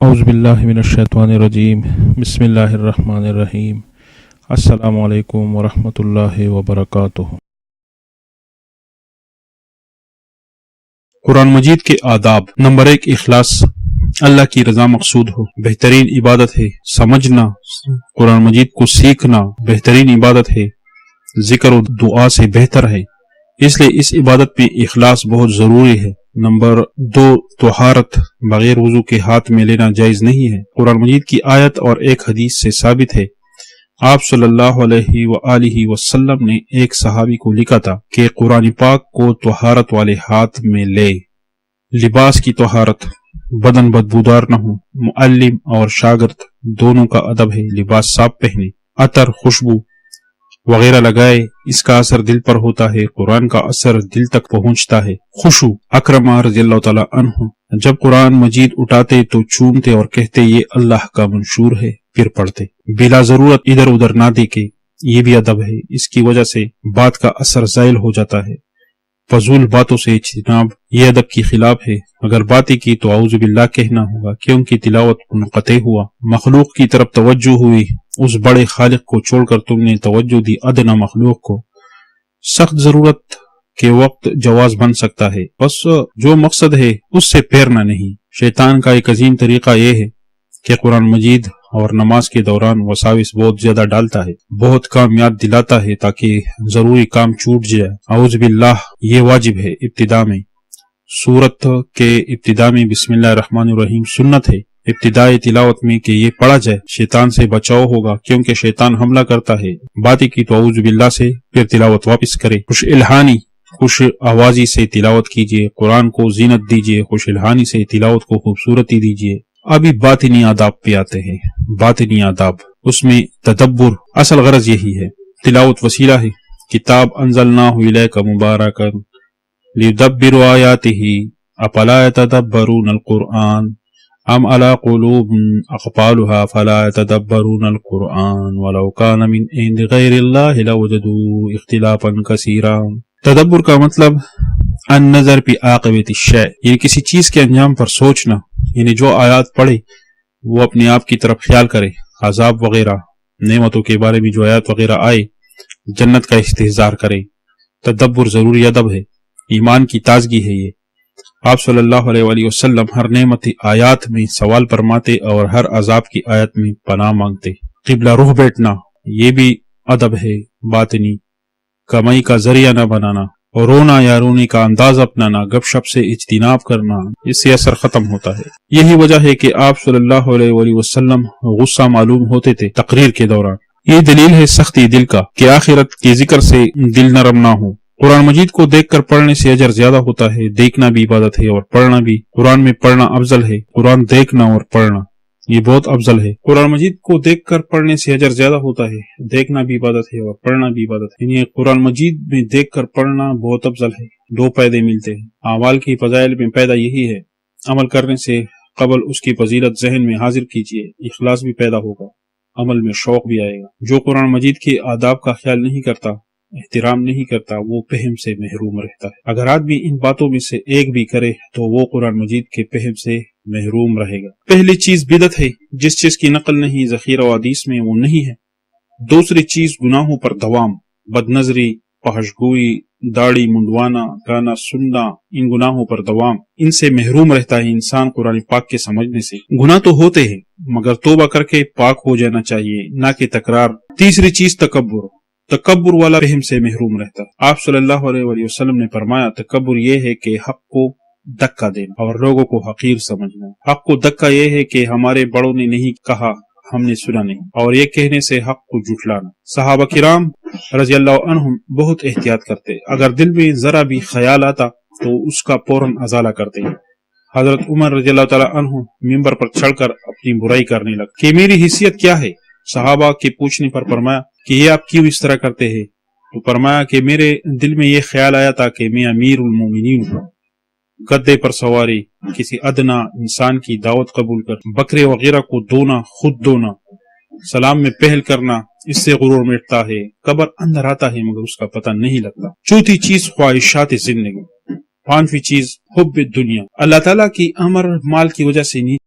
اعوذ باللہ من الشیطان الرجیم بسم اللہ الرحمن الرحیم السلام علیکم ورحمۃ اللہ وبرکاتہ۔ قرآن مجید کے آداب۔ نمبر 1، اخلاص، اللہ کی رضا مقصود ہو۔ بہترین عبادت ہے سمجھنا، قرآن مجید کو سیکھنا بہترین عبادت ہے، ذکر و دعا سے بہتر ہے، اس لیے اس عبادت میں اخلاص بہت ضروری ہے۔ نمبر 2، طہارت، بغیر وضو کے ہاتھ میں لینا جائز نہیں ہے۔ قرآن مجید کی آیت اور ایک حدیث سے ثابت ہے، آپ صلی اللہ علیہ وآلہ وسلم نے ایک صحابی کو لکھا تھا کہ قرآن پاک کو طہارت والے ہاتھ میں لے۔ لباس کی طہارت، بدن بدبودار نہ ہو۔ معلم اور شاگرد دونوں کا ادب ہے لباس صاف پہنے، عطر، خوشبو وغیرہ لگائے، اس کا اثر دل پر ہوتا ہے، قرآن کا اثر دل تک پہنچتا ہے۔ خشوع، اکرمہ رضی اللہ تعالی عنہ جب قرآن مجید اٹھاتے تو چومتے اور کہتے یہ اللہ کا منشور ہے، پھر پڑھتے، بلا ضرورت ادھر ادھر نہ دیکھے، یہ بھی ادب ہے، اس کی وجہ سے بات کا اثر زائل ہو جاتا ہے۔ فضول باتوں سے اجتناب، یہ ادب کی خلاف ہے، اگر باتیں کی تو اعوذ باللہ کہنا ہوگا، کیونکہ تلاوت منقطع ہوا، مخلوق کی طرف توجہ ہوئی، اس بڑے خالق کو چھوڑ کر تم نے توجہ دی ادنا مخلوق کو۔ سخت ضرورت کے وقت جواز بن سکتا ہے، بس جو مقصد ہے اس سے پھیرنا نہیں۔ شیطان کا ایک عظیم طریقہ یہ ہے کہ قرآن مجید اور نماز کے دوران وساوس بہت زیادہ ڈالتا ہے، بہت کام یاد دلاتا ہے تاکہ ضروری کام چھوٹ جائے۔ اعوذ باللہ یہ واجب ہے، ابتدا میں سورت کے ابتدا میں بسم اللہ الرحمن الرحیم سنت ہے، ابتدائی تلاوت میں کہ یہ پڑھا جائے، شیطان سے بچاؤ ہوگا، کیونکہ شیطان حملہ کرتا ہے۔ باتیں کی تو اعوذ باللہ سے، پھر تلاوت واپس کرے۔ خوش الہانی، خوش آوازی سے تلاوت کیجیے، قرآن کو زینت دیجیے، خوش الہانی سے تلاوت کو خوبصورتی دیجیے۔ ابھی باطنی آداب پہ آتے ہیں۔ باطنی آداب، اس میں تدبر، اصل غرض یہی ہے، تلاوت وسیلہ ہے۔ کتاب انزلناہ الیک مبارکا لیدبروا آیاتہ افلا یتدبرون القرآن ام علی قلوب اقفالها فلا يتدبرون القرآن ولو كان من عند غیر اللہ لوجدوا اختلافا کثیرا۔ تدبر کا مطلب النظر بعاقبۃ الشیء، یعنی کسی چیز کے انجام پر سوچنا، یعنی جو آیات پڑھے وہ اپنے آپ کی طرف خیال کرے، عذاب وغیرہ، نعمتوں کے بارے میں جو آیات وغیرہ آئے، جنت کا استحضار کرے۔ تدبر ضروری ادب ہے، ایمان کی تازگی ہے یہ۔ آپ صلی اللہ علیہ وآلہ وسلم ہر نعمت آیات میں سوال فرماتے اور ہر عذاب کی آیت میں پناہ مانگتے۔ قبلہ رخ بیٹھنا، یہ بھی ادب ہے باطنی۔ کمائی کا ذریعہ نہ بنانا، اور رونا یا رونے کا انداز اپنانا، گپ شپ سے اجتناب کرنا، اس سے اثر ختم ہوتا ہے۔ یہی وجہ ہے کہ آپ صلی اللہ علیہ وآلہ وسلم غصہ معلوم ہوتے تھے تقریر کے دوران۔ یہ دلیل ہے سختی دل کا کہ آخرت کے ذکر سے دل نرم نہ ہو۔ قرآن مجید کو دیکھ کر پڑھنے سے اجر زیادہ ہوتا ہے، دیکھنا بھی عبادت ہے اور پڑھنا بھی۔ قرآن میں پڑھنا افضل ہے، قرآن دیکھنا اور پڑھنا یہ بہت افضل ہے۔ قرآن مجید کو دیکھ کر پڑھنے سے اجر زیادہ ہوتا ہے، دیکھنا بھی عبادت ہے اور پڑھنا بھی عبادت ہے، یعنی قرآن مجید میں دیکھ کر پڑھنا بہت افضل ہے۔ دو فائدے ملتے ہیں۔ اعمال کی فضائل میں فائدہ یہی ہے، عمل کرنے سے قبل اس کی فضیلت ذہن میں حاضر کیجیے، اخلاص بھی پیدا ہوگا، عمل میں شوق بھی آئے گا۔ جو قرآن مجید کے آداب کا خیال نہیں کرتا، احترام نہیں کرتا، وہ فہم سے محروم رہتا ہے۔ اگر آدمی ان باتوں میں سے ایک بھی کرے تو وہ قرآن مجید کے فہم سے محروم رہے گا۔ پہلی چیز بدعت ہے، جس چیز کی نقل نہیں ذخیرہ و حدیث میں وہ نہیں ہے۔ دوسری چیز گناہوں پر دوام، بد نظری، فحش گوئی، داڑھی منڈوانا، گانا سننا، ان گناہوں پر دوام، ان سے محروم رہتا ہے انسان قرآن پاک کے سمجھنے سے۔ گناہ تو ہوتے ہیں مگر توبہ کر کے پاک ہو جانا چاہیے، نہ کہ تکرار۔ تیسری چیز تکبر، تکبر والا فہم سے محروم رہتا ہے۔ آپ صلی اللہ علیہ وآلہ وسلم نے فرمایا تکبر یہ ہے کہ حق کو دھکا دینا اور لوگوں کو حقیر سمجھنا۔ حق کو دھکا یہ ہے کہ ہمارے بڑوں نے نہیں کہا، ہم نے سنا نہیں، اور یہ کہنے سے حق کو جھٹلانا۔ صحابہ کرام رضی اللہ عنہم بہت احتیاط کرتے، اگر دل میں ذرا بھی خیال آتا تو اس کا فوراً ازالہ کرتے۔ حضرت عمر رضی اللہ تعالی عنہ ممبر پر چڑھ کر اپنی برائی کرنے لگے کہ میری حیثیت کیا ہے۔ صحابہ کے پوچھنے پر فرمایا کہ یہ آپ کیوں اس طرح کرتے ہیں؟ تو فرمایا کہ میرے دل میں یہ خیال آیا تھا کہ میں امیر المومنین ہوں، گدے پر سواری، کسی ادنا انسان کی دعوت قبول کر، بکرے وغیرہ کو دونا، خود دونا، سلام میں پہل کرنا، اس سے غرور مٹتا ہے، قبر اندر آتا ہے مگر اس کا پتہ نہیں لگتا۔ چوتھی چیز خواہشات زندگی، پانچویں چیز حب دنیا، اللہ تعالیٰ کی امر مال کی وجہ سے نہیں